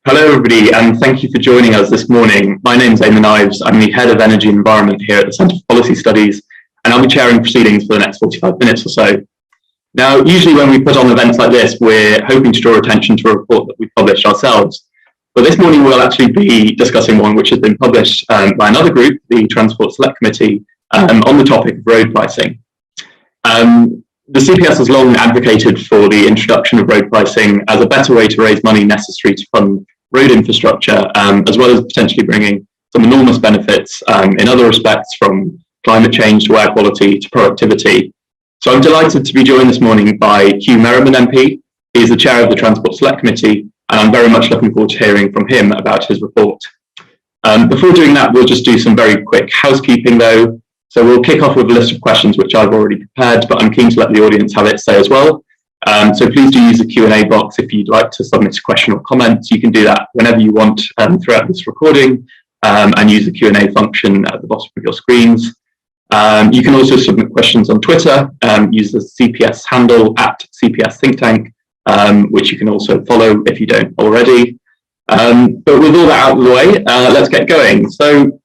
Hello, everybody, and thank you for joining us this morning. My name is Eamon Ives. I'm the Head of Energy and Environment here at the Centre for Policy Studies, and I'll be chairing proceedings for the next 45 minutes or so. Now, usually when we put on events like this, we're hoping to draw attention to a report that we published ourselves. But this morning, we'll actually be discussing one which has been published by another group, the Transport Select Committee, on the topic of road pricing. The CPS has long advocated for the introduction of road pricing as a better way to raise money necessary to fund road infrastructure, as well as potentially bringing some enormous benefits in other respects, from climate change to air quality to productivity. So I'm delighted to be joined this morning by Huw Merriman MP. He is the chair of the Transport Select Committee, and I'm very much looking forward to hearing from him about his report. Before doing that, we'll just do some very quick housekeeping though. So we'll kick off with a list of questions which I've already prepared, but I'm keen to let the audience have its say as well. So please do use the Q&A box if you'd like to submit a question or comment. You can do that whenever you want throughout this recording, and use the Q&A function at the bottom of your screens. You can also submit questions on Twitter, use the CPS handle @CPS Think Tank, which you can also follow if you don't already. But with all that out of the way, let's get going. So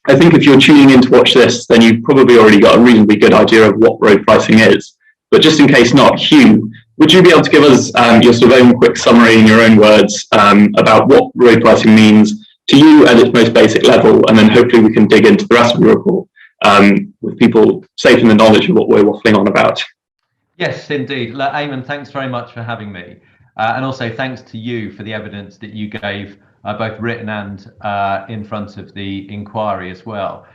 I think if you're tuning in to watch this, then you've probably already got a reasonably good idea of what road pricing is. But just in case not, Huw, would you be able to give us your sort of own quick summary in your own words about what road pricing means to you at its most basic level, and then hopefully we can dig into the rest of your report with people safe in the knowledge of what we're waffling on about. Yes, indeed. Eamon, thanks very much for having me. And also thanks to you for the evidence that you gave, both written and in front of the inquiry as well.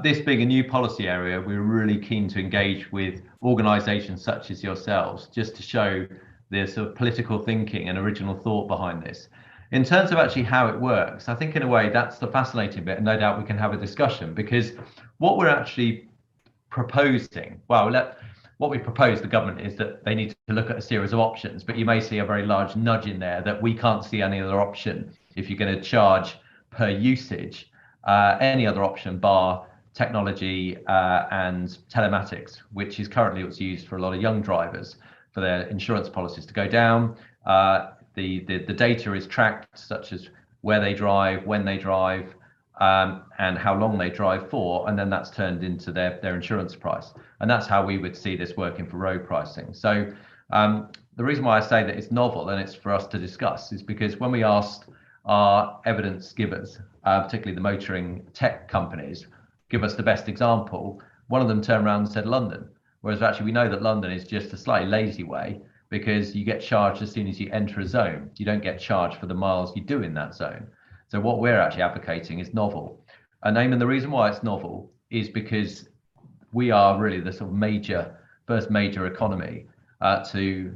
This being a new policy area, we're really keen to engage with organisations such as yourselves, just to show the sort of political thinking and original thought behind this. In terms of actually how it works, I think in a way that's the fascinating bit, and no doubt we can have a discussion, because what we're actually proposing, what we propose the government is that they need to look at a series of options, but you may see a very large nudge in there that we can't see any other option if you're going to charge per usage, any other option bar technology and telematics, which is currently what's used for a lot of young drivers for their insurance policies to go down. The data is tracked, such as where they drive, when they drive, and how long they drive for, and then that's turned into their insurance price. And that's how we would see this working for road pricing. So the reason why I say that it's novel and it's for us to discuss is because when we asked our evidence givers, particularly the motoring tech companies, give us the best example, one of them turned around and said London, whereas actually we know that London is just a slightly lazy way, because you get charged as soon as you enter a zone. You don't get charged for the miles you do in that zone. So what we're actually advocating is novel. And Eamon, the reason why it's novel is because we are really the sort of first major economy to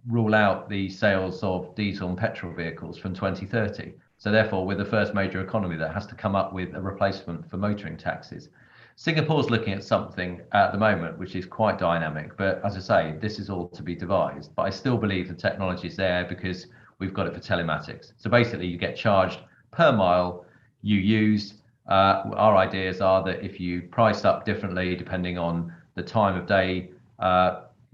rule out the sales of diesel and petrol vehicles from 2030. So therefore, we're the first major economy that has to come up with a replacement for motoring taxes. Singapore's looking at something at the moment which is quite dynamic, but as I say, this is all to be devised. But I still believe the technology is there because we've got it for telematics. So basically, you get charged per mile you use. Our ideas are that if you price up differently depending on the time of day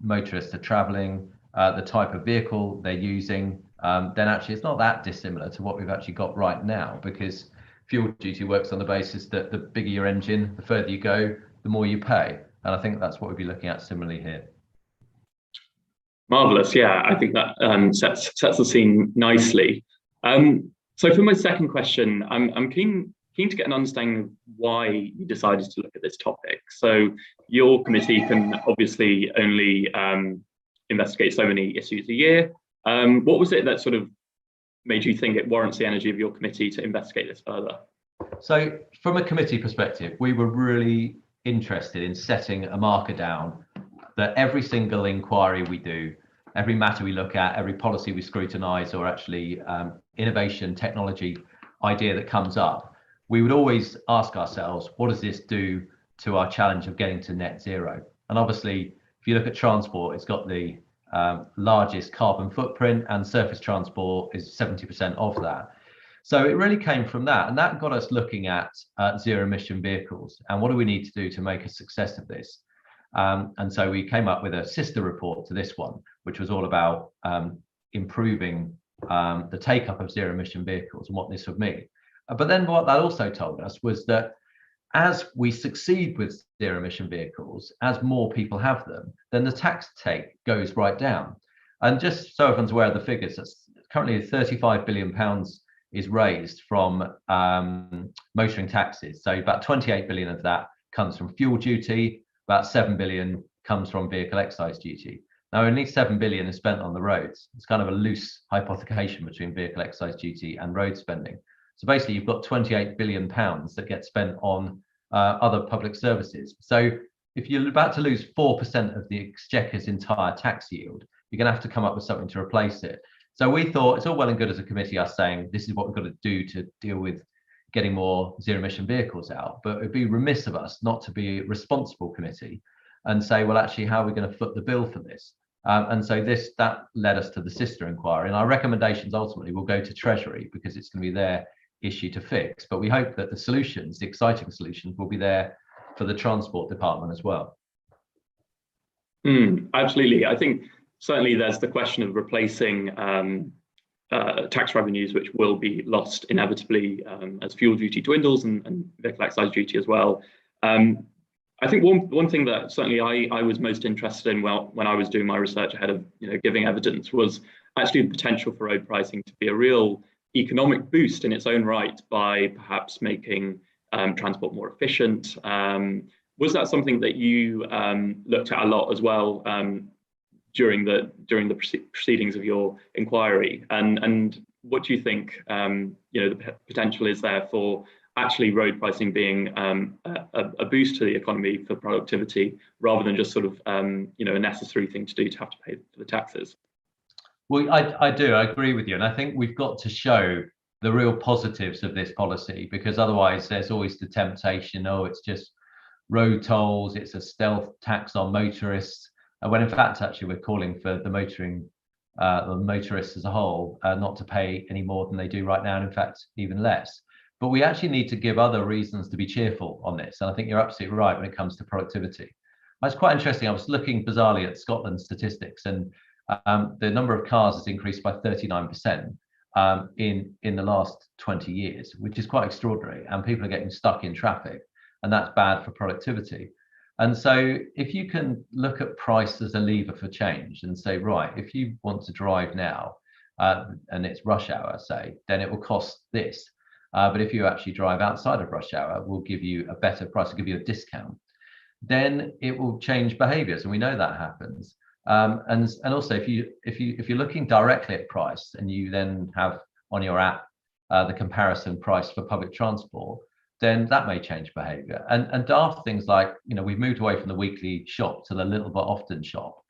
motorists are travelling, the type of vehicle they're using, then actually it's not that dissimilar to what we've actually got right now, because fuel duty works on the basis that the bigger your engine, the further you go, the more you pay. And I think that's what we'd be looking at similarly here. Marvellous, yeah, I think that sets the scene nicely. So for my second question, I'm keen to get an understanding of why you decided to look at this topic. So your committee can obviously only investigate so many issues a year. What was it that sort of made you think it warrants the energy of your committee to investigate this further? So from a committee perspective, we were really interested in setting a marker down that every single inquiry we do, every matter we look at, every policy we scrutinise, or actually innovation, technology idea that comes up, we would always ask ourselves, what does this do to our challenge of getting to net zero? And obviously, if you look at transport, it's got the largest carbon footprint, and surface transport is 70% of that. So it really came from that, and that got us looking at zero emission vehicles and what do we need to do to make a success of this. And so we came up with a sister report to this one, which was all about improving the take-up of zero-emission vehicles and what this would mean. But then what that also told us was that as we succeed with zero-emission vehicles, as more people have them, then the tax take goes right down. And just so everyone's aware of the figures, that's currently £35 billion is raised from motoring taxes. So about 28 billion of that comes from fuel duty, about 7 billion comes from vehicle excise duty. Now, only 7 billion is spent on the roads. It's kind of a loose hypothecation between vehicle excise duty and road spending. So basically, you've got 28 billion pounds that get spent on other public services. So if you're about to lose 4% of the Exchequer's entire tax yield, you're going to have to come up with something to replace it. So we thought it's all well and good as a committee us saying this is what we've got to do to deal with getting more zero-emission vehicles out, but it'd be remiss of us not to be a responsible committee and say, well, actually, how are we going to foot the bill for this? And so that led us to the sister inquiry, and our recommendations ultimately will go to Treasury because it's going to be their issue to fix. But we hope that the solutions, the exciting solutions, will be there for the Transport Department as well. Absolutely. I think certainly there's the question of replacing tax revenues, which will be lost inevitably as fuel duty dwindles and vehicle excise duty as well. I think one thing that certainly I was most interested in when I was doing my research ahead of giving evidence was actually the potential for road pricing to be a real economic boost in its own right by perhaps making transport more efficient. Was that something that you looked at a lot as well during the proceedings of your inquiry? And what do you think the potential is there for actually road pricing being a boost to the economy for productivity rather than just sort of a necessary thing to do to have to pay for the taxes? Well, I do. I agree with you. And I think we've got to show the real positives of this policy, because otherwise there's always the temptation, oh, it's just road tolls, it's a stealth tax on motorists, when in fact, actually, we're calling for the motorists as a whole not to pay any more than they do right now, and in fact, even less. But we actually need to give other reasons to be cheerful on this. And I think you're absolutely right when it comes to productivity. It's quite interesting. I was looking bizarrely at Scotland's statistics, and the number of cars has increased by 39% in the last 20 years, which is quite extraordinary. And people are getting stuck in traffic, and that's bad for productivity. And so if you can look at price as a lever for change and say, right, if you want to drive now and it's rush hour, say, then it will cost this. But if you actually drive outside of rush hour, we'll give you a better price, we'll give you a discount. Then it will change behaviors, and we know that happens. And also, if you're looking directly at price and you then have on your app the comparison price for public transport, then that may change behavior. And daft things like, we've moved away from the weekly shop to the little but often shop.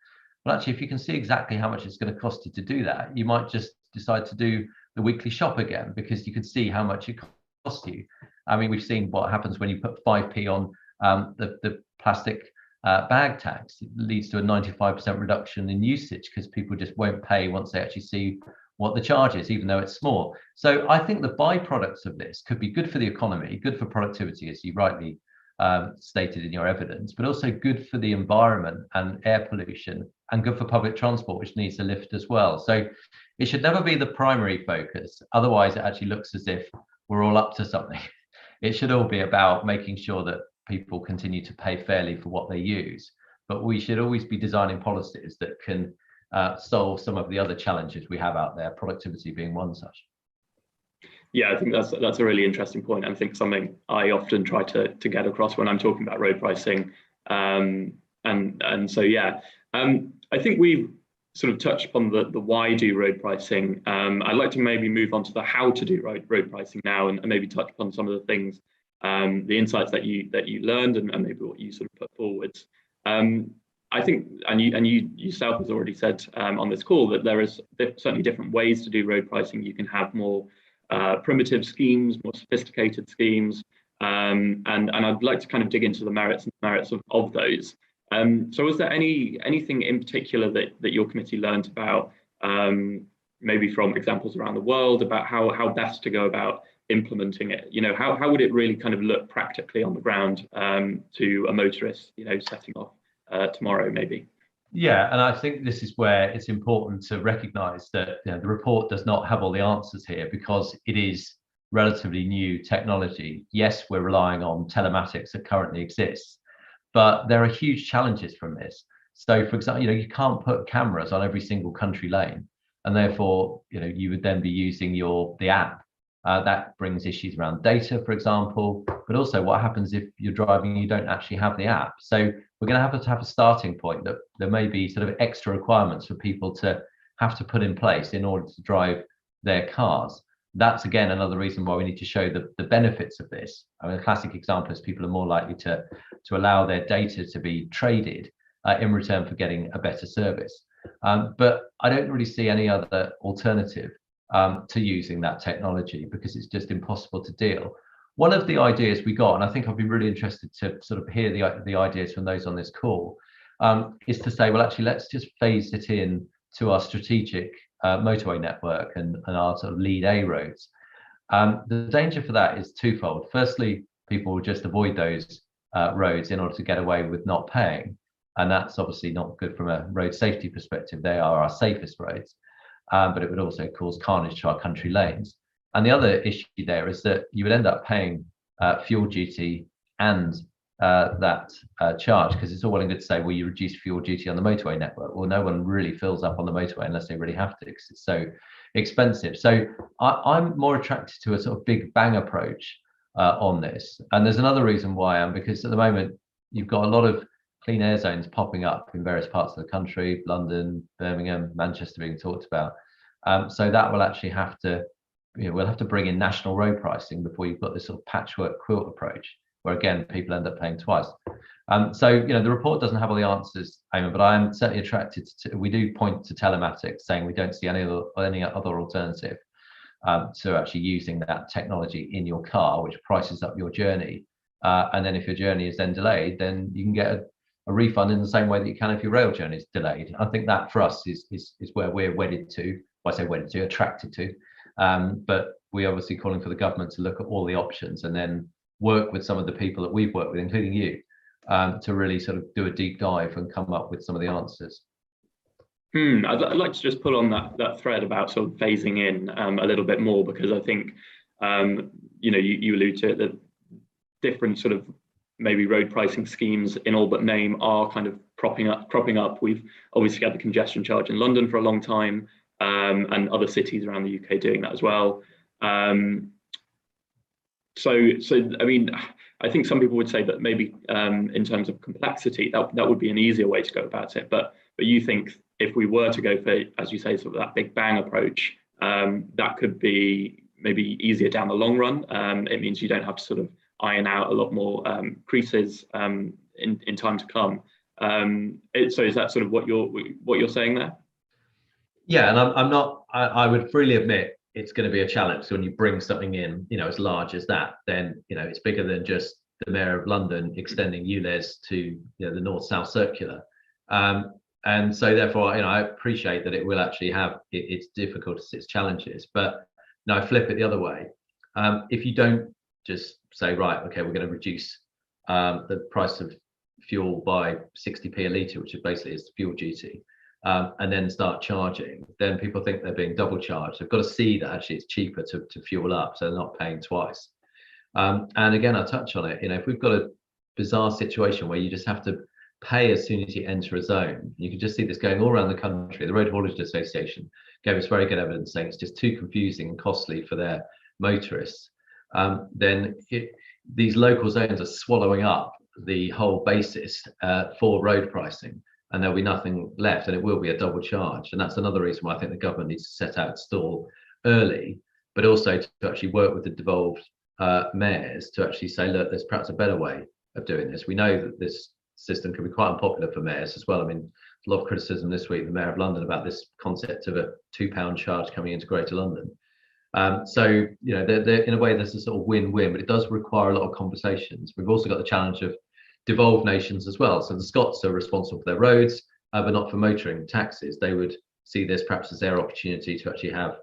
Well, actually, if you can see exactly how much it's going to cost you to do that, you might just decide to do the weekly shop again, because you can see how much it costs you. I mean, we've seen what happens when you put 5p on the plastic bag tax. It leads to a 95% reduction in usage because people just won't pay once they actually see what the charge is, even though it's small. So I think the byproducts of this could be good for the economy, good for productivity, as you rightly stated in your evidence, but also good for the environment and air pollution, and good for public transport, which needs a lift as well. So it should never be the primary focus. Otherwise, it actually looks as if we're all up to something. It should all be about making sure that people continue to pay fairly for what they use. But we should always be designing policies that can solve some of the other challenges we have out there, productivity being one such. Yeah, I think that's a really interesting point. I think something I often try to get across when I'm talking about road pricing. And so, yeah, I think we've sort of touched upon the why do road pricing. I'd like to maybe move on to the how to do road pricing now, and maybe touch upon some of the things, the insights that you learned, and maybe what you sort of put forward. I think, and you yourself has already said on this call, that there is certainly different ways to do road pricing. You can have more primitive schemes, more sophisticated schemes, and I'd like to kind of dig into the merits of those. So was there anything in particular that your committee learned about, maybe from examples around the world, about how best to go about implementing it? How would it really kind of look practically on the ground to a motorist, setting off tomorrow, maybe? Yeah, and I think this is where it's important to recognise that the report does not have all the answers here because it is relatively new technology. Yes, we're relying on telematics that currently exists, but there are huge challenges from this. So, for example, you can't put cameras on every single country lane, and therefore, you would then be using the app. That brings issues around data, for example, but also what happens if you're driving and you don't actually have the app. So we're going to have a starting point that there may be sort of extra requirements for people to have to put in place in order to drive their cars. That's again another reason why we need to show the benefits of this. I mean, a classic example is people are more likely to allow their data to be traded in return for getting a better service. But I don't really see any other alternative to using that technology because it's just impossible to deal. One of the ideas we got, and I think I'd be really interested to sort of hear the ideas from those on this call, is to say, well, actually, let's just phase it in to our strategic motorway network and our sort of lead A roads. The danger for that is twofold. Firstly, people will just avoid those roads in order to get away with not paying. And that's obviously not good from a road safety perspective. They are our safest roads. But it would also cause carnage to our country lanes. And the other issue there is that you would end up paying fuel duty and that charge, because it's all well and good to say, well, you reduce fuel duty on the motorway network. Well, no one really fills up on the motorway unless they really have to, because it's so expensive. So I'm more attracted to a sort of big bang approach on this. And there's another reason why because at the moment, you've got a lot of clean air zones popping up in various parts of the country, London, Birmingham, Manchester being talked about. So that will actually have to, we'll have to bring in national road pricing before you've got this sort of patchwork quilt approach, where again, people end up paying twice. So, the report doesn't have all the answers, Eamon, but I am certainly attracted to, we do point to telematics, saying we don't see any other alternative to actually using that technology in your car, which prices up your journey. And then if your journey is then delayed, then you can get a refund in the same way that you can if your rail journey is delayed. I think that for us is where we're wedded to. Well, I say wedded to, attracted to. But we're obviously calling for the government to look at all the options and then work with some of the people that we've worked with, including you, to really sort of do a deep dive and come up with some of the answers. I'd like to just pull on that thread about sort of phasing in a little bit more, because I think you allude to it, that different sort of maybe road pricing schemes in all but name are kind of cropping up. We've obviously had the congestion charge in London for a long time, and other cities around the UK doing that as well. So I mean, I think some people would say that maybe in terms of complexity, that would be an easier way to go about it. But you think if we were to go for, as you say, sort of that big bang approach, that could be maybe easier down the long run. It means you don't have to sort of iron out a lot more creases in time to come. So is that sort of what you're saying there? Yeah, and I would freely admit it's going to be a challenge. So when you bring something in, as large as that, then it's bigger than just the Mayor of London extending ULEZ to the North-South Circular. And so therefore, I appreciate that it will actually have its difficulties, its challenges. But I flip it the other way. If you don't just say, right, okay, we're going to reduce the price of fuel by 60p a litre, which basically is fuel duty, and then start charging, then people think they're being double charged. They've got to see that actually it's cheaper to fuel up, so they're not paying twice. And again, I touch on it, if we've got a bizarre situation where you just have to pay as soon as you enter a zone, you can just see this going all around the country. The Road Haulage Association gave us very good evidence saying it's just too confusing and costly for their motorists. Then these local zones are swallowing up the whole basis for road pricing, and there'll be nothing left, and it will be a double charge. And that's another reason why I think the government needs to set out stall early, but also to actually work with the devolved mayors to actually say, look, there's perhaps a better way of doing this. We know that this system can be quite unpopular for mayors as well. I mean, a lot of criticism this week, the Mayor of London, about this concept of a £2 charge coming into Greater London. So, they're, in a way, there's a sort of win-win, but it does require a lot of conversations. We've also got the challenge of devolved nations as well. So the Scots are responsible for their roads, but not for motoring taxes. They would see this perhaps as their opportunity to actually have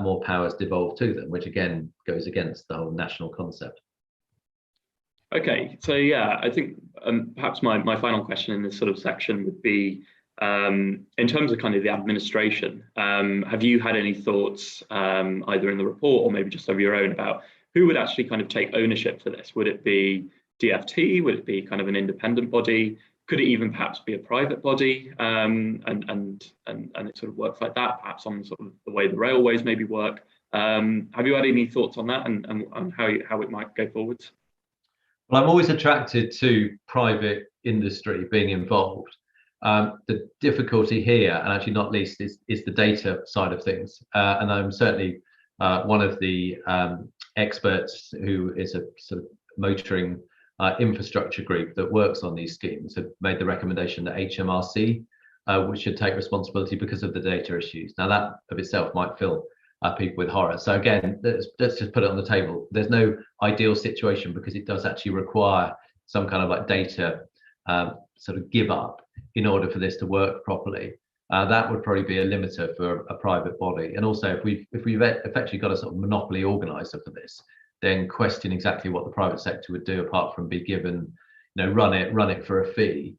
more powers devolved to them, which again goes against the whole national concept. Okay, so yeah, I think perhaps my final question in this sort of section would be, In terms of kind of the administration, have you had any thoughts, either in the report or maybe just of your own, about who would actually kind of take ownership for this? Would it be DFT? Would it be kind of an independent body? Could it even perhaps be a private body? And it sort of works like that, perhaps on sort of the way the railways maybe work. Have you had any thoughts on that and how it might go forwards? Well, I'm always attracted to private industry being involved. The difficulty here, and actually not least, is the data side of things. And I'm certainly one of the experts who is a sort of motoring infrastructure group that works on these schemes, have made the recommendation that HMRC which should take responsibility because of the data issues. Now that of itself might fill people with horror. So again, let's just put it on the table. There's no ideal situation because it does actually require some kind of like data sort of give up in order for this to work properly. That would probably be a limiter for a private body. And also, if we've effectively got a sort of monopoly organizer for this, then question exactly what the private sector would do apart from be given, run it for a fee.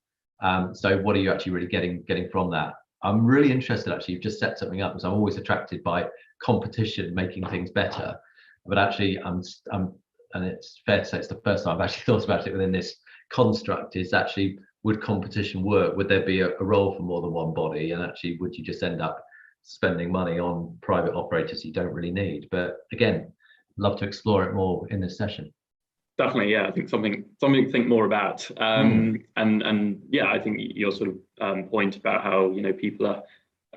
So what are you actually really getting from that? I'm really interested, actually, you've just set something up, because I'm always attracted by competition making things better. But actually, and it's fair to say it's the first time I've actually thought about it within this construct, is actually, would competition work? Would there be a role for more than one body? And actually, would you just end up spending money on private operators you don't really need? But again, love to explore it more in this session. Definitely, yeah. I think something to think more about. And yeah, I think your sort of point about how people are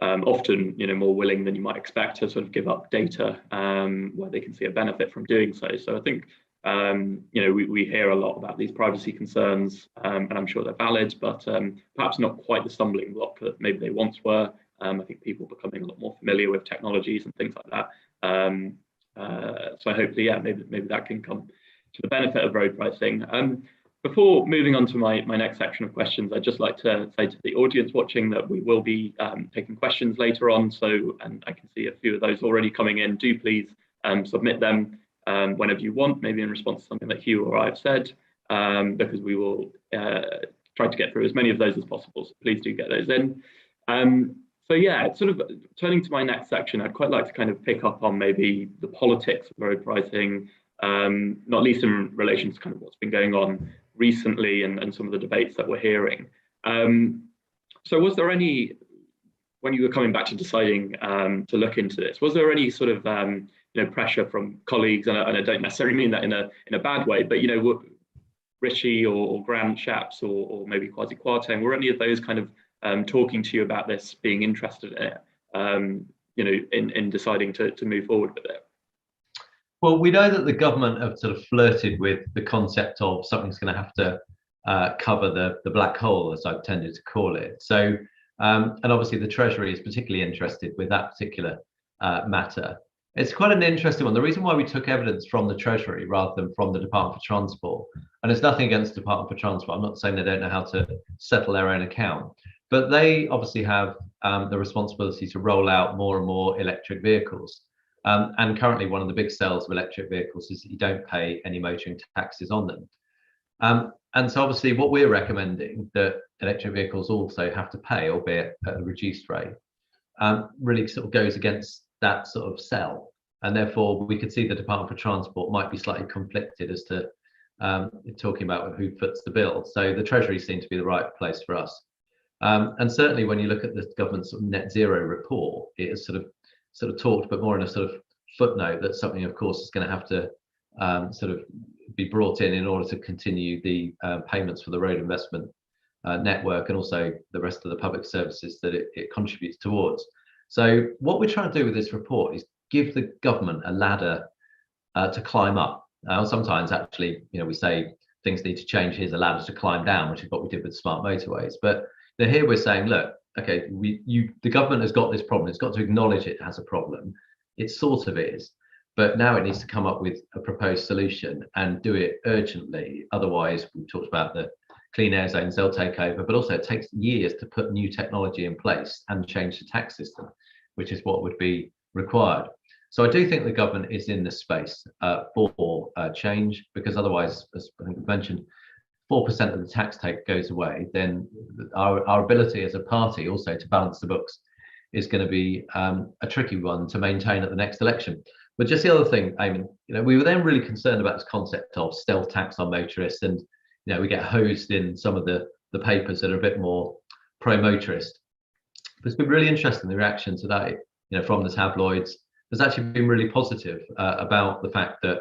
often more willing than you might expect to sort of give up data where they can see a benefit from doing so. So I think we hear a lot about these privacy concerns, and I'm sure they're valid, but perhaps not quite the stumbling block that maybe they once were. I think people becoming a lot more familiar with technologies and things like that. So hopefully, yeah, maybe that can come to the benefit of road pricing. Before moving on to my next section of questions, I'd just like to say to the audience watching that we will be taking questions later on. So, and I can see a few of those already coming in. Do please submit them whenever you want, maybe in response to something that Huw or I have said, because we will try to get through as many of those as possible. So please do get those in. So yeah, sort of turning to my next section, I'd quite like to kind of pick up on maybe the politics of road pricing, not least in relation to kind of what's been going on recently and some of the debates that we're hearing. So was there any, when you were coming back to deciding to look into this, was there any sort of pressure from colleagues, and I don't necessarily mean that in a bad way, but Rishi or Grant Shapps or maybe Kwasi Kwarteng, were any of those kind of talking to you about this, being interested in it, in deciding to move forward with it? Well, we know that the government have sort of flirted with the concept of something's going to have to cover the black hole, as I've tended to call it. So, and obviously the Treasury is particularly interested with that particular matter. It's quite an interesting one. The reason why we took evidence from the Treasury rather than from the Department for Transport, and it's nothing against the Department for Transport, I'm not saying they don't know how to settle their own account, but they obviously have the responsibility to roll out more and more electric vehicles. And currently, one of the big sells of electric vehicles is that you don't pay any motoring taxes on them. And so obviously what we're recommending that electric vehicles also have to pay, albeit at a reduced rate, really sort of goes against that sort of sell. And therefore, we could see the Department for Transport might be slightly conflicted as to talking about who foots the bill. So the Treasury seemed to be the right place for us. And certainly when you look at the government's sort of net zero report, it is sort of talked, but more in a sort of footnote, that something, of course, is going to have to sort of be brought in order to continue the payments for the road investment network and also the rest of the public services that it contributes towards. So what we're trying to do with this report is give the government a ladder to climb up. Sometimes actually, we say things need to change, here's a ladder to climb down, which is what we did with smart motorways. But here we're saying, look, okay, the government has got this problem. It's got to acknowledge it has a problem. It sort of is, but now it needs to come up with a proposed solution and do it urgently. Otherwise, we talked about the clean air zones, they'll take over, but also it takes years to put new technology in place and change the tax system, which is what would be required. So I do think the government is in the space for change, because otherwise, as I think we've mentioned, 4% of the tax take goes away, then our ability as a party also to balance the books is going to be a tricky one to maintain at the next election. But just the other thing, Eamon, we were then really concerned about this concept of stealth tax on motorists, and we get hosed in some of the papers that are a bit more pro-motorist. But it's been really interesting, the reaction today, from the tabloids has actually been really positive about the fact that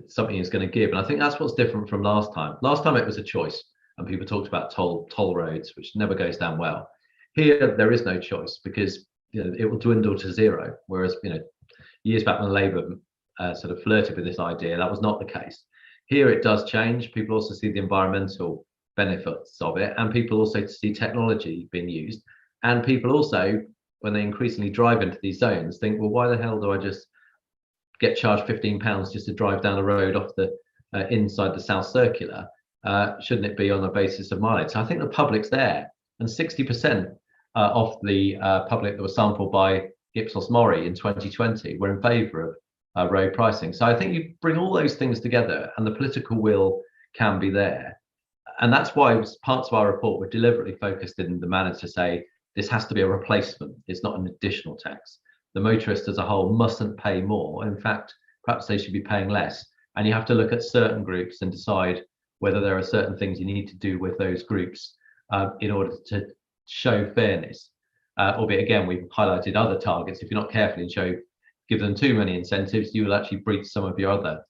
something is going to give, and I think that's what's different from last time. Last time it was a choice, and people talked about toll roads, which never goes down well. Here there is no choice, because it will dwindle to zero. Whereas years back when Labour sort of flirted with this idea, that was not the case. Here it does change. People also see the environmental benefits of it, and people also see technology being used, and people also, when they increasingly drive into these zones, think, well, why the hell do I just get charged £15 just to drive down the road off the inside the South Circular? Shouldn't it be on the basis of mileage? So I think the public's there, and 60% of the public that was sampled by Ipsos Mori in 2020 were in favour of road pricing. So I think you bring all those things together, and the political will can be there. And that's why parts of our report were deliberately focused in the manner to say this has to be a replacement. It's not an additional tax. The motorist as a whole mustn't pay more. In fact, perhaps they should be paying less. And you have to look at certain groups and decide whether there are certain things you need to do with those groups in order to show fairness. Albeit, again, we've highlighted other targets. If you're not careful and give them too many incentives, you will actually breach some of your other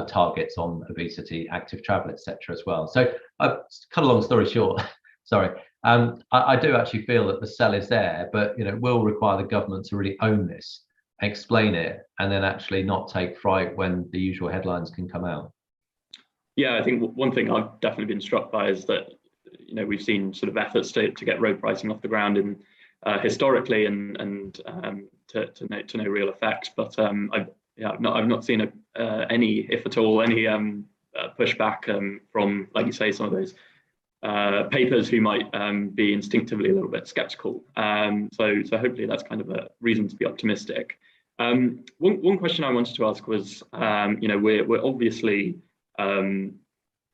targets on obesity, active travel, etc. as well. So I've cut a long story short, sorry. I do actually feel that the sell is there, but it will require the government to really own this, explain it, and then actually not take fright when the usual headlines can come out. Yeah, I think one thing I've definitely been struck by is that we've seen sort of efforts to get road pricing off the ground in historically and to no real effect. But I've not seen any, if at all, any pushback from, like you say, some of those papers who might be instinctively a little bit skeptical. So hopefully that's kind of a reason to be optimistic. One question I wanted to ask was, we're obviously in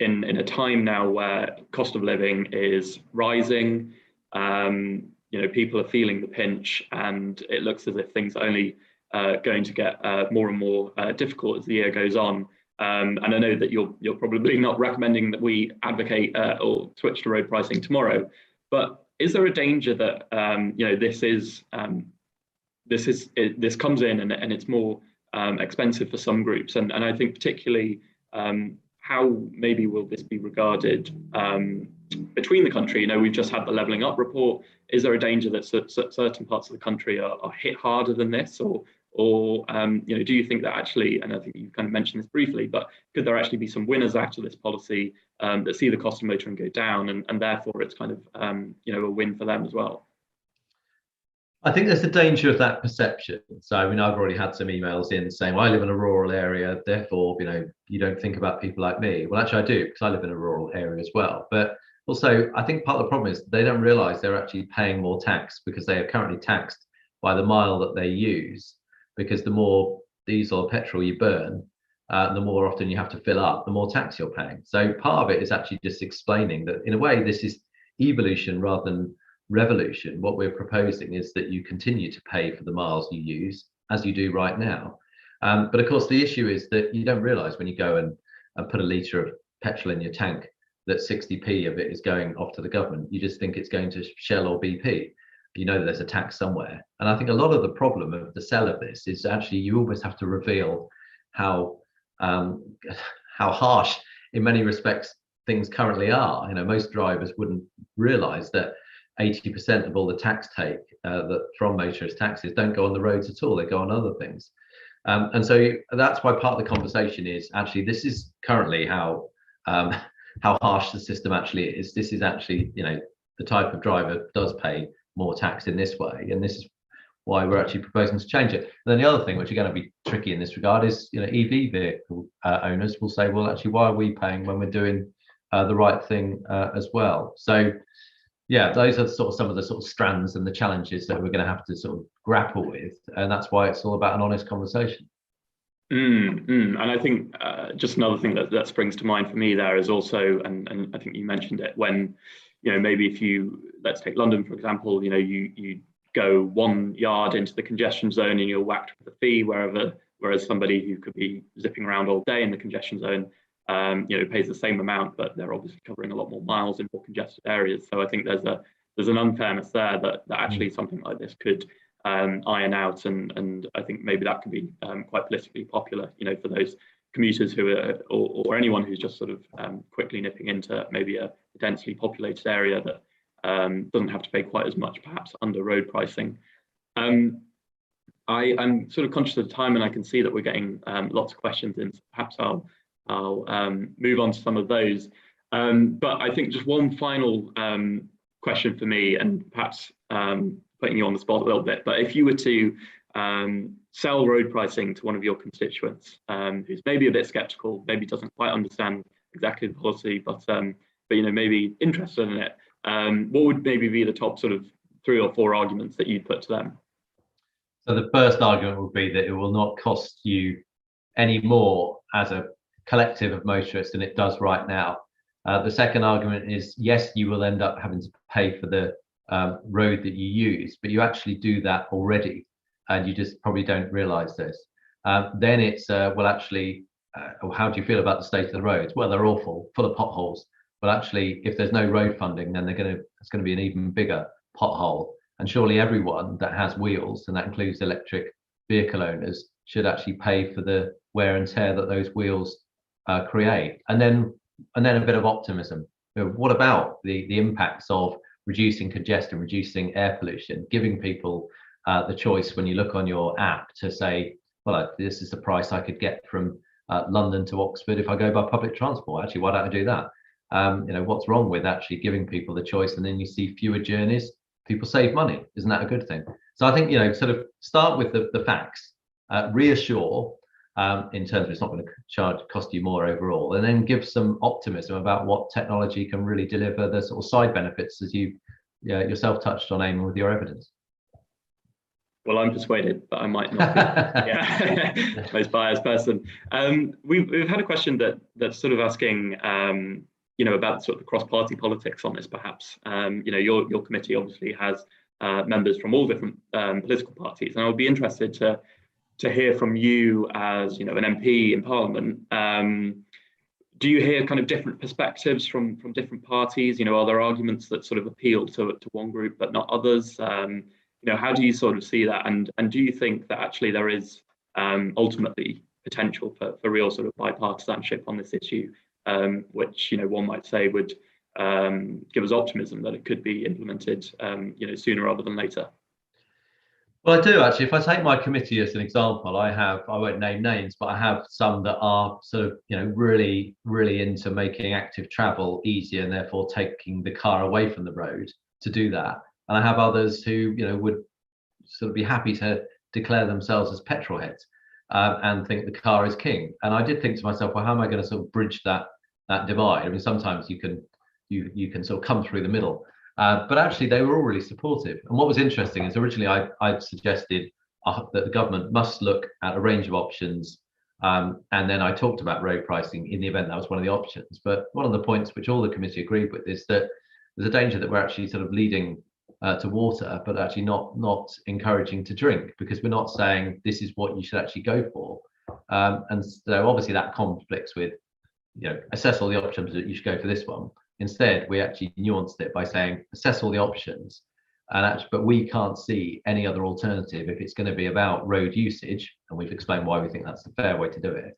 a time now where cost of living is rising. People are feeling the pinch, and it looks as if things are only going to get more and more difficult as the year goes on. And I know that you're probably not recommending that we advocate or switch to road pricing tomorrow, but is there a danger that this comes in and it's more expensive for some groups? And I think particularly how maybe will this be regarded between the country? We've just had the Levelling Up report. Is there a danger that certain parts of the country are hit harder than this, or do you think that actually, and I think you kind of mentioned this briefly, but could there actually be some winners out of this policy that see the cost of motoring go down, and therefore it's kind of a win for them as well? I think there's a danger of that perception. So I've already had some emails in saying, well, I live in a rural area, therefore you don't think about people like me. Well, actually I do, because I live in a rural area as well. But also I think part of the problem is they don't realize they're actually paying more tax, because they are currently taxed by the mile that they use. Because the more diesel or petrol you burn, the more often you have to fill up, the more tax you're paying. So part of it is actually just explaining that in a way this is evolution rather than revolution. What we're proposing is that you continue to pay for the miles you use, as you do right now. But of course the issue is that you don't realise when you go and put a litre of petrol in your tank that 60p of it is going off to the government. You just think it's going to Shell or BP. That there's a tax somewhere. And I think a lot of the problem of the sell of this is actually you always have to reveal how harsh in many respects things currently are. Most drivers wouldn't realise that 80% of all the tax take that from motorist taxes don't go on the roads at all. They go on other things. And so that's why part of the conversation is actually this is currently how harsh the system actually is. This is actually the type of driver does pay more tax in this way, and this is why we're actually proposing to change it. And then the other thing, which are going to be tricky in this regard, is EV vehicle owners will say, well, actually, why are we paying when we're doing the right thing as well? So yeah, those are some of the strands and the challenges that we're going to have to grapple with, and that's why it's all about an honest conversation. And I think just another thing that springs to mind for me there is also, and I think you mentioned it, when, maybe if let's take London, for example, you go 1 yard into the congestion zone and you're whacked with a fee whereas somebody who could be zipping around all day in the congestion zone, pays the same amount, but they're obviously covering a lot more miles in more congested areas. So I think there's an unfairness there that actually something like this could iron out, and I think maybe that could be quite politically popular, for those commuters who are, or anyone who's just sort of quickly nipping into maybe a densely populated area that doesn't have to pay quite as much, perhaps under road pricing. I'm sort of conscious of time, and I can see that we're getting lots of questions in. So perhaps I'll move on to some of those. But I think just one final question for me, and perhaps putting you on the spot a little bit, but if you were to sell road pricing to one of your constituents who's maybe a bit skeptical, maybe doesn't quite understand exactly the policy, but maybe interested in it, what would maybe be the top sort of 3 or 4 arguments that you'd put to them? So the first argument would be that it will not cost you any more as a collective of motorists than it does right now. The second argument is, yes, you will end up having to pay for the road that you use, but you actually do that already, and you just probably don't realise this. Then it's, well, actually, how do you feel about the state of the roads? Well, they're awful, full of potholes. But actually, if there's no road funding, then it's going to be an even bigger pothole. And surely everyone that has wheels, and that includes electric vehicle owners, should actually pay for the wear and tear that those wheels create. And then a bit of optimism. What about the impacts of reducing congestion, reducing air pollution, giving people the choice when you look on your app to say, well, this is the price I could get from London to Oxford if I go by public transport. Actually, why don't I do that? What's wrong with actually giving people the choice, and then you see fewer journeys, people save money. Isn't that a good thing? So I think, sort of start with the facts, reassure in terms of it's not going to cost you more overall, and then give some optimism about what technology can really deliver, the sort of side benefits, as you yourself touched on, Eamon, with your evidence. Well, I'm persuaded, but I might not be most biased person. We've had a question that's sort of asking, about sort of the cross-party politics on this, perhaps. Your committee obviously has members from all different political parties, and I would be interested to hear from you as an MP in Parliament. Do you hear kind of different perspectives from different parties? Are there arguments that sort of appeal to one group but not others? How do you sort of see that? And do you think that actually there is ultimately potential for real sort of bipartisanship on this issue, which one might say would give us optimism that it could be implemented sooner rather than later? Well, I do actually. If I take my committee as an example, I won't name names, but I have some that are sort of, really, really into making active travel easier, and therefore taking the car away from the road to do that. And I have others who, would sort of be happy to declare themselves as petrol heads and think the car is king. And I did think to myself, well, how am I going to sort of bridge that divide? I mean, sometimes you can sort of come through the middle. But actually, they were all really supportive. And what was interesting is originally I suggested that the government must look at a range of options. And then I talked about road pricing in the event that was one of the options. But one of the points which all the committee agreed with is that there's a danger that we're actually sort of leading to water, but actually not encouraging to drink, because we're not saying this is what you should actually go for. And so obviously that conflicts with, assess all the options that you should go for this one. Instead, we actually nuanced it by saying assess all the options, but we can't see any other alternative if it's going to be about road usage, and we've explained why we think that's the fair way to do it.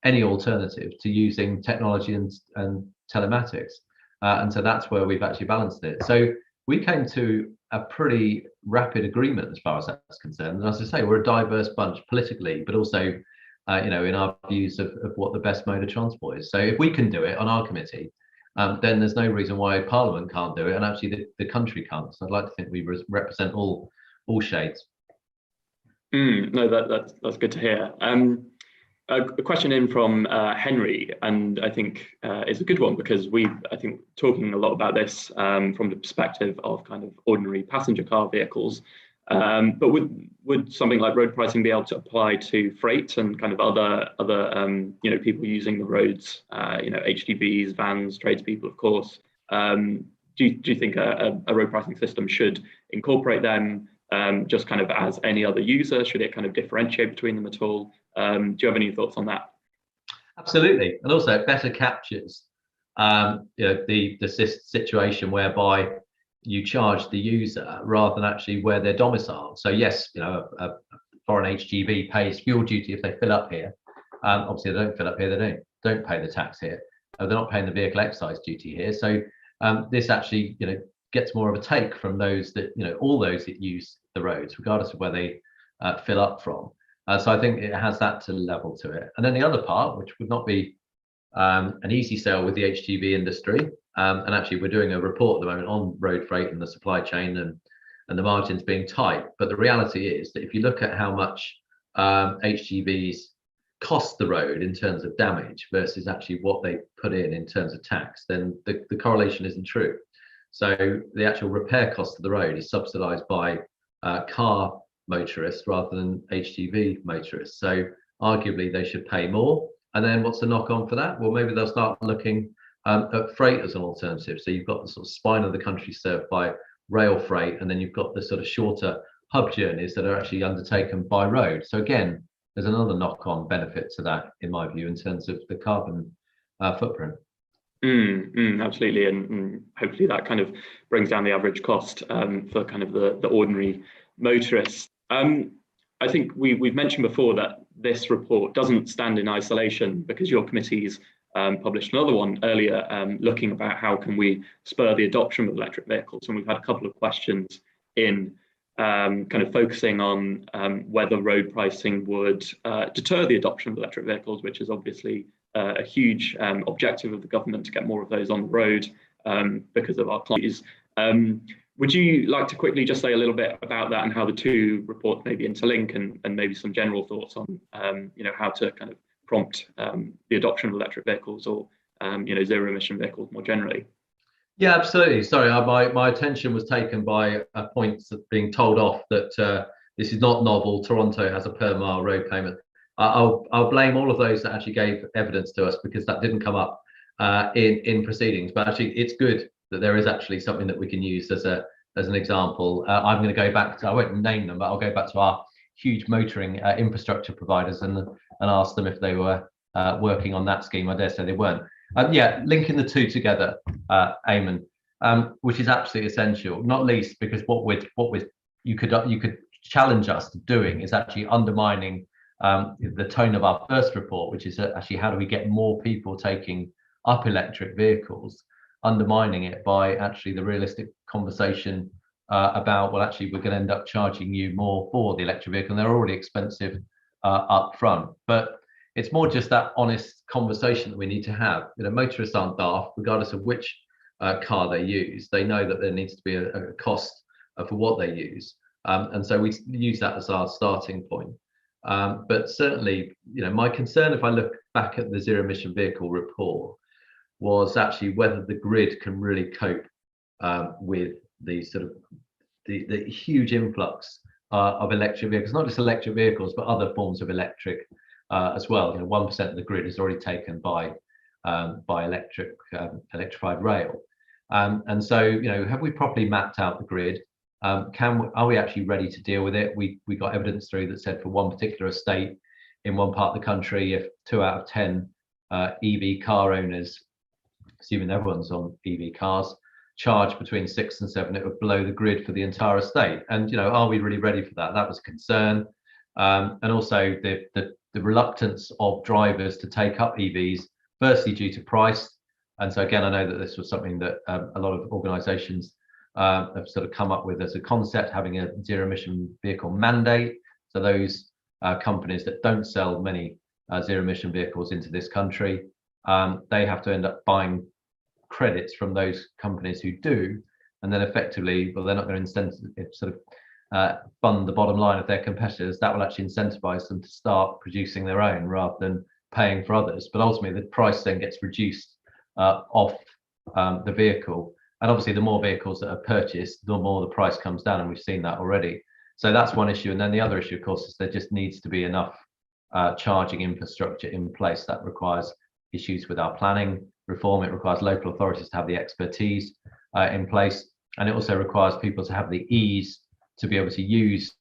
Any alternative to using technology and telematics, and so that's where we've actually balanced it. So we came to a pretty rapid agreement as far as that's concerned. And as I say, we're a diverse bunch politically, but also, in our views of what the best mode of transport is. So if we can do it on our committee, then there's no reason why Parliament can't do it, and actually the country can't. So I'd like to think we represent all shades. No, that's good to hear. A question in from Henry, and I think is a good one, because I think talking a lot about this from the perspective of kind of ordinary passenger car vehicles. But would something like road pricing be able to apply to freight and kind of other people using the roads, HGVs, vans, tradespeople, of course? Do you think a road pricing system should incorporate them just kind of as any other user? Should it kind of differentiate between them at all? Do you have any thoughts on that? Absolutely, and also it better captures the situation whereby you charge the user rather than actually where they're domiciled. So yes, a foreign HGV pays fuel duty if they fill up here. Obviously, they don't fill up here, they don't pay the tax here. They're not paying the vehicle excise duty here. So this actually, gets more of a take from those that, all those that use the roads, regardless of where they fill up from. So I think it has that to level to it. And then the other part, which would not be an easy sell with the HGV industry, and actually we're doing a report at the moment on road freight and the supply chain and the margins being tight. But the reality is that if you look at how much HGVs cost the road in terms of damage versus actually what they put in terms of tax, then the correlation isn't true. So the actual repair cost of the road is subsidized by car motorists rather than HGV motorists. So arguably they should pay more. And then what's the knock on for that? Well, maybe they'll start looking at freight as an alternative. So you've got the sort of spine of the country served by rail freight, and then you've got the sort of shorter hub journeys that are actually undertaken by road. So again, there's another knock-on benefit to that, in my view, in terms of the carbon footprint. Absolutely, and hopefully that kind of brings down the average cost for kind of the ordinary motorist. I think we've mentioned before that this report doesn't stand in isolation, because your committee's published another one earlier looking about how can we spur the adoption of electric vehicles, and we've had a couple of questions in kind of focusing on whether road pricing would deter the adoption of electric vehicles, which is obviously a huge objective of the government to get more of those on the road because of our climate. Would you like to quickly just say a little bit about that and how the two reports maybe interlink, and maybe some general thoughts on how to kind of prompt the adoption of electric vehicles or zero emission vehicles more generally? Yeah, absolutely. Sorry, my attention was taken by a point being told off that this is not novel. Toronto has a per mile road payment. I'll blame all of those that actually gave evidence to us, because that didn't come up in proceedings. But actually, it's good that there is actually something that we can use as an example. I'm going to go back to, I won't name them, but I'll go back to our huge motoring infrastructure providers and ask them if they were working on that scheme. I dare say they weren't. Yeah, linking the two together, Eamon, which is absolutely essential, not least because what you could challenge us to doing is actually undermining the tone of our first report, which is actually how do we get more people taking up electric vehicles, undermining it by actually the realistic conversation about, well, actually we're going to end up charging you more for the electric vehicle, and they're already expensive up front. But it's more just that honest conversation that we need to have. Motorists aren't daft, regardless of which car they use. They know that there needs to be a cost for what they use, and so we use that as our starting point. But certainly, my concern, if I look back at the zero emission vehicle report, was actually whether the grid can really cope with the sort of the huge influx of electric vehicles, not just electric vehicles, but other forms of electric as well. 1% of the grid is already taken by electrified rail, and so have we properly mapped out the grid? Are we actually ready to deal with it? We got evidence through that said for one particular estate in one part of the country, if 2 out of 10 EV car owners, assuming everyone's on EV cars, charge between 6 and 7, it would blow the grid for the entire estate. And are we really ready for that? That was a concern. And also the reluctance of drivers to take up EVs, firstly due to price. And so again, I know that this was something that a lot of organizations have sort of come up with as a concept, having a zero emission vehicle mandate. So those companies that don't sell many zero emission vehicles into this country, they have to end up buying credits from those companies who do, and then effectively, well, they're not going to fund the bottom line of their competitors. That will actually incentivize them to start producing their own rather than paying for others. But ultimately, the price then gets reduced off the vehicle, and obviously, the more vehicles that are purchased, the more the price comes down, and we've seen that already. So that's one issue. And then the other issue, of course, is there just needs to be enough charging infrastructure in place. That requires issues with our planning reform. It requires local authorities to have the expertise in place. And it also requires people to have the ease to be able to use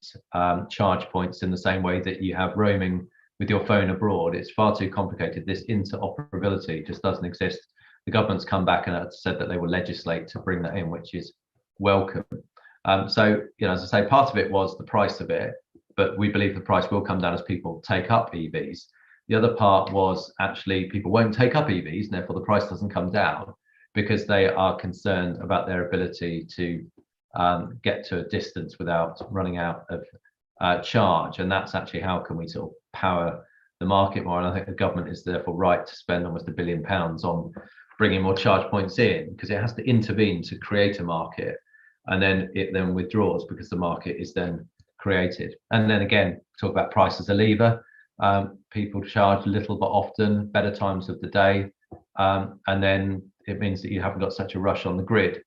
charge points in the same way that you have roaming with your phone abroad. It's far too complicated. This interoperability just doesn't exist. The government's come back and said that they will legislate to bring that in, which is welcome. So, as I say, part of it was the price of it, but we believe the price will come down as people take up EVs. The other part was actually people won't take up EVs, and therefore the price doesn't come down because they are concerned about their ability to get to a distance without running out of charge. And that's actually how can we sort of power the market more. And I think the government is therefore right to spend almost £1 billion on bringing more charge points in, because it has to intervene to create a market, and then it then withdraws because the market is then created. And then again, talk about price as a lever. People charge little but often, better times of the day, and then it means that you haven't got such a rush on the grid.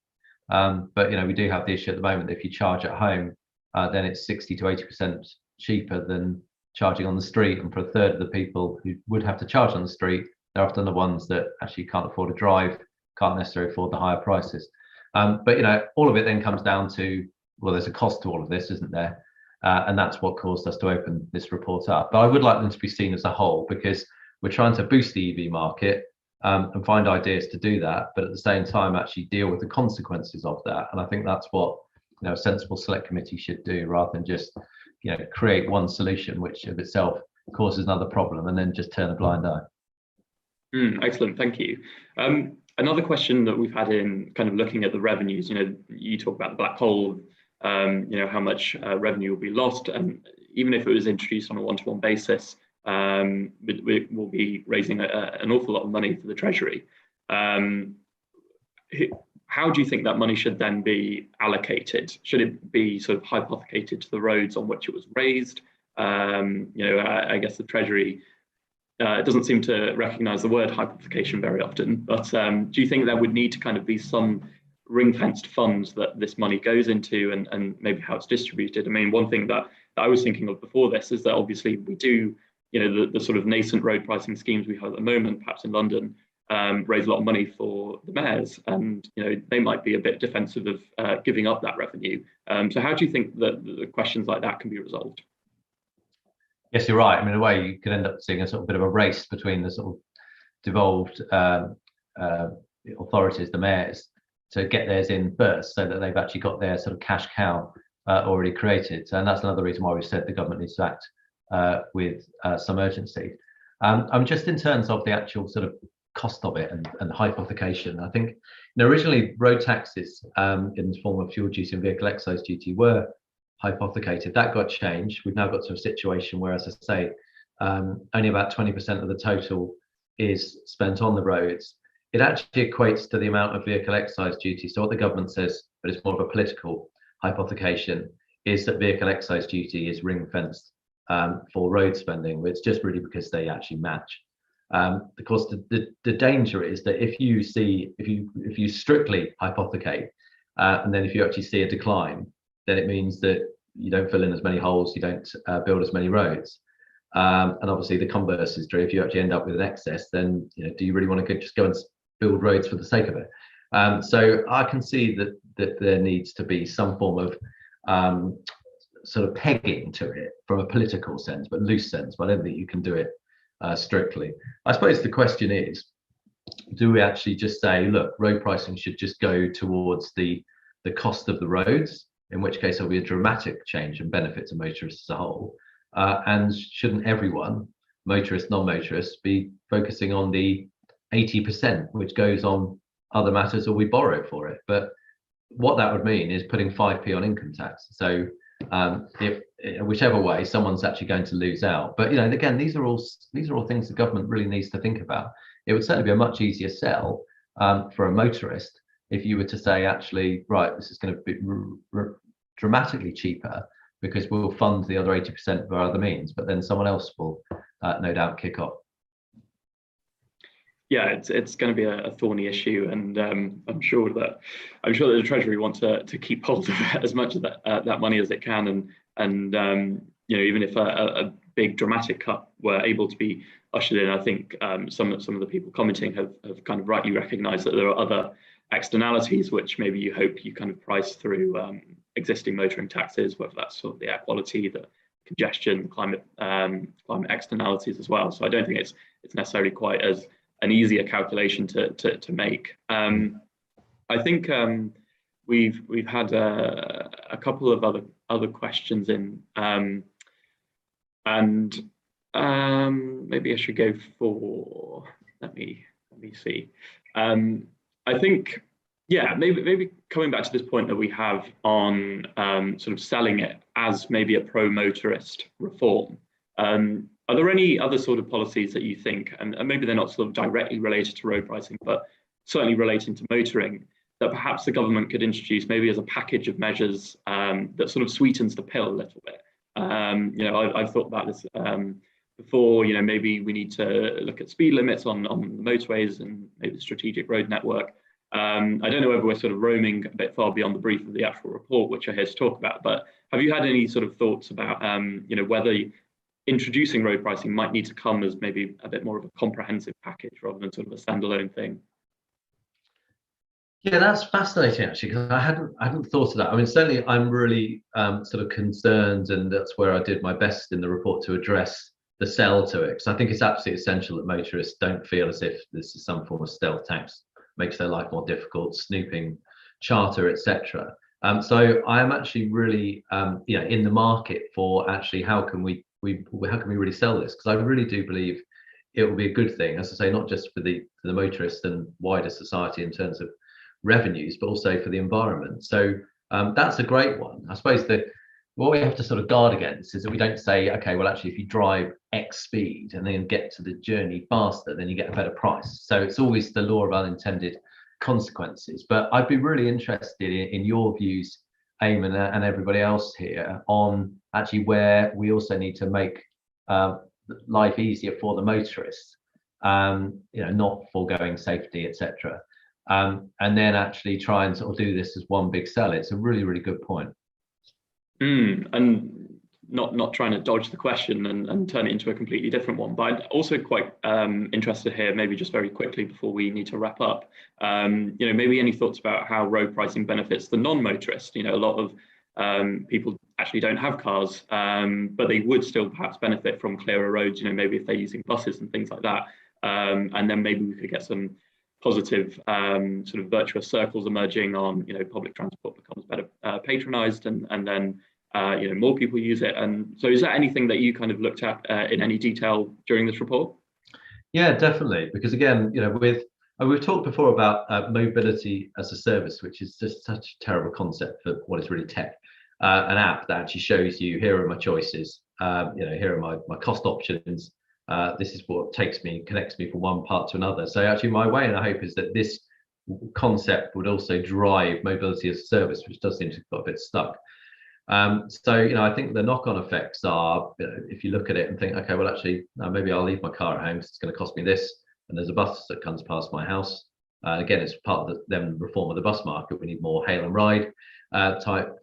But we do have the issue at the moment that if you charge at home, then it's 60 to 80% cheaper than charging on the street. And for a third of the people who would have to charge on the street, they're often the ones that actually can't afford to drive, can't necessarily afford the higher prices. But all of it then comes down to, well, there's a cost to all of this, isn't there? And that's what caused us to open this report up. But I would like them to be seen as a whole, because we're trying to boost the EV market and find ideas to do that, but at the same time actually deal with the consequences of that. And I think that's what a sensible select committee should do, rather than just create one solution which of itself causes another problem and then just turn a blind eye. Excellent, thank you. Another question that we've had in kind of looking at the revenues, you talk about the black hole, how much revenue will be lost, and even if it was introduced on a one-to-one basis, we will be raising an awful lot of money for the Treasury. How do you think that money should then be allocated? Should it be sort of hypothecated to the roads on which it was raised? I guess the Treasury doesn't seem to recognise the word hypothecation very often, but do you think there would need to kind of be some ring-fenced funds that this money goes into, and maybe how it's distributed? I mean, one thing that I was thinking of before this is that obviously we do, the sort of nascent road pricing schemes we have at the moment, perhaps in London, raise a lot of money for the mayors, and they might be a bit defensive of giving up that revenue. So how do you think that the questions like that can be resolved? Yes, you're right. I mean, in a way, you could end up seeing a sort of bit of a race between the sort of devolved authorities, the mayors, to get theirs in first, so that they've actually got their sort of cash cow already created. And that's another reason why we said the government needs to act with some urgency. Just in terms of the actual sort of cost of it and hypothecation, I think originally road taxes in the form of fuel duty and vehicle excise duty were hypothecated. That got changed. We've now got to a situation where, as I say, only about 20% of the total is spent on the roads. It actually equates to the amount of vehicle excise duty. So what the government says, but it's more of a political hypothecation, is that vehicle excise duty is ring-fenced for road spending. It's just really because they actually match. Of course, the danger is that if you strictly hypothecate, and then if you actually see a decline, then it means that you don't fill in as many holes, you don't build as many roads. And obviously the converse is true. If you actually end up with an excess, then do you really want to just go and build roads for the sake of it? So I can see that there needs to be some form of sort of pegging to it from a political sense, but loose sense. But I don't think you can do it strictly. I suppose the question is, do we actually just say, look, road pricing should just go towards the cost of the roads, in which case there'll be a dramatic change and benefit to motorists as a whole? And shouldn't everyone, motorists, non-motorists, be focusing on the 80%, which goes on other matters, or we borrow for it? But what that would mean is putting 5p on income tax. So if whichever way, someone's actually going to lose out. But again, these are all things the government really needs to think about. It would certainly be a much easier sell for a motorist if you were to say, actually, right, this is going to be dramatically cheaper because we'll fund the other 80% by other means, but then someone else will no doubt kick off. Yeah, it's going to be a thorny issue, and I'm sure that the Treasury wants to keep hold of as much of that money as it can, And even if a big dramatic cut were able to be ushered in, I think some of the people commenting have kind of rightly recognised that there are other externalities which maybe you hope you kind of price through existing motoring taxes, whether that's sort of the air quality, the congestion, climate externalities as well. So I don't think it's necessarily quite as an easier calculation to make. I think we've had a couple of other questions in, and maybe I should go for, let me see. I think, yeah, maybe coming back to this point that we have on sort of selling it as maybe a pro-motorist reform. Are there any other sort of policies that you think, and maybe they're not sort of directly related to road pricing, but certainly relating to motoring, that perhaps the government could introduce maybe as a package of measures that sort of sweetens the pill a little bit? I've thought about this before. Maybe we need to look at speed limits on the motorways and maybe the strategic road network. I don't know whether we're sort of roaming a bit far beyond the brief of the actual report, which I'm here to talk about, but have you had any sort of thoughts about whether introducing road pricing might need to come as maybe a bit more of a comprehensive package rather than sort of a standalone thing? Yeah, that's fascinating actually, because I hadn't thought of that. I mean, certainly I'm really sort of concerned, and that's where I did my best in the report to address the sell to it, because I think it's absolutely essential that motorists don't feel as if this is some form of stealth tax, makes their life more difficult, snooping, charter, etc. So I am actually really in the market for actually how can we really sell this, because I really do believe it will be a good thing, as I say, not just for the motorist and wider society in terms of revenues, but also for the environment. So that's a great one. I suppose that what we have to sort of guard against is that we don't say, okay, well, actually, if you drive X speed and then get to the journey faster, then you get a better price. So it's always the law of unintended consequences. But I'd be really interested in your views, Eamon, and everybody else here, on actually where we also need to make life easier for the motorists, not foregoing safety, etc. And then actually try and sort of do this as one big sell. It's a really, really good point. And not trying to dodge the question and turn it into a completely different one, but I'm also quite interested here, maybe just very quickly before we need to wrap up, maybe any thoughts about how road pricing benefits the non-motorist. A lot of people actually don't have cars, but they would still perhaps benefit from clearer roads, maybe if they're using buses and things like that. And then maybe we could get some positive sort of virtuous circles emerging on, public transport becomes better patronized, and then more people use it. And so is that anything that you kind of looked at in any detail during this report? Yeah, definitely, because again, we've talked before about mobility as a service, which is just such a terrible concept for what is really tech. An app that actually shows you, here are my choices, here are my cost options. This is what connects me from one part to another. So actually my way, and I hope, is that this concept would also drive mobility as a service, which does seem to have got a bit stuck. I think the knock-on effects are, if you look at it and think, okay, well, actually, maybe I'll leave my car at home because it's going to cost me this, and there's a bus that comes past my house. Again, it's part of the reform of the bus market. We need more hail and ride type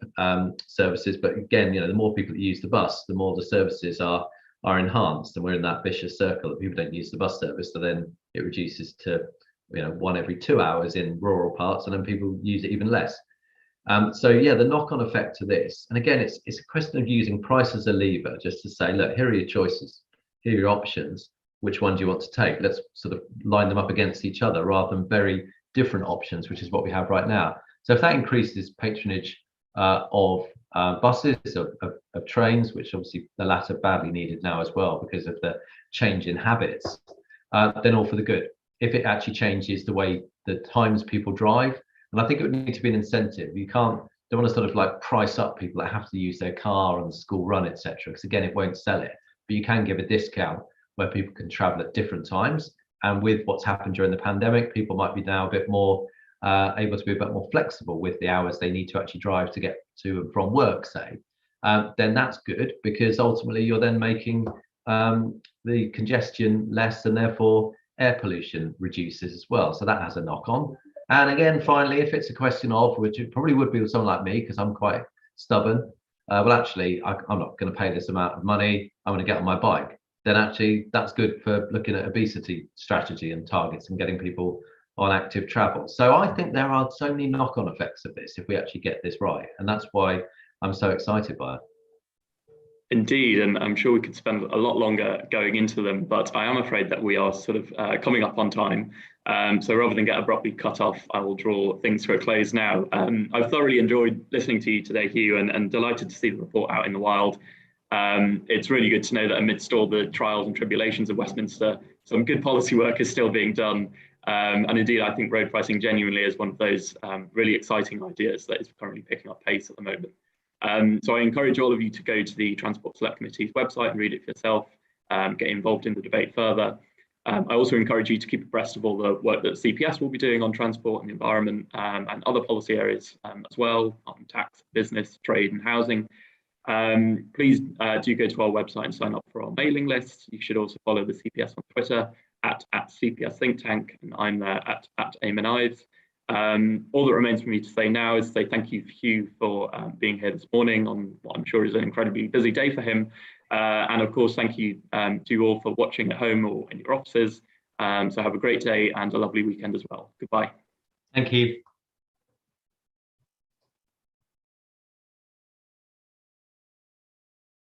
services. But again, the more people that use the bus, the more the services are enhanced, and we're in that vicious circle that people don't use the bus service, so then it reduces to one every 2 hours in rural parts, and then people use it even less. The knock-on effect to this, and again, it's a question of using price as a lever, just to say, look, here are your choices, here are your options, which one do you want to take? Let's sort of line them up against each other rather than very different options, which is what we have right now. So if that increases patronage of buses, of trains, which obviously the latter badly needed now as well because of the change in habits, then all for the good. If it actually changes the way the times people drive, and I think it would need to be an incentive. You don't want to sort of like price up people that have to use their car on the school run, etc. Because again, it won't sell it. But you can give a discount where people can travel at different times. And with what's happened during the pandemic, people might be now a bit more able to be a bit more flexible with the hours they need to actually drive to get to and from work, say. Then that's good, because ultimately you're then making the congestion less, and therefore air pollution reduces as well. So that has a knock on. And again, finally, if it's a question of, which it probably would be with someone like me, because I'm quite stubborn, well, actually, I'm not going to pay this amount of money, I'm going to get on my bike, then actually that's good for looking at obesity strategy and targets and getting people on active travel. So I think there are so many knock-on effects of this if we actually get this right. And that's why I'm so excited by it. Indeed, and I'm sure we could spend a lot longer going into them, but I am afraid that we are sort of coming up on time. So rather than get abruptly cut off, I will draw things to a close now. I've thoroughly enjoyed listening to you today, Huw, and delighted to see the report out in the wild. It's really good to know that amidst all the trials and tribulations of Westminster, some good policy work is still being done. And indeed, I think road pricing genuinely is one of those really exciting ideas that is currently picking up pace at the moment. So I encourage all of you to go to the Transport Select Committee's website and read it for yourself, get involved in the debate further. I also encourage you to keep abreast of all the work that CPS will be doing on transport and the environment and other policy areas as well, on tax, business, trade and housing. Please do go to our website and sign up for our mailing list. You should also follow the CPS on Twitter at CPS Think Tank, and I'm there at Eamon Ives. All that remains for me to say now is say thank you, Huw, for being here this morning on what I'm sure is an incredibly busy day for him. And of course, thank you to you all for watching at home or in your offices. So have a great day and a lovely weekend as well. Goodbye. Thank you.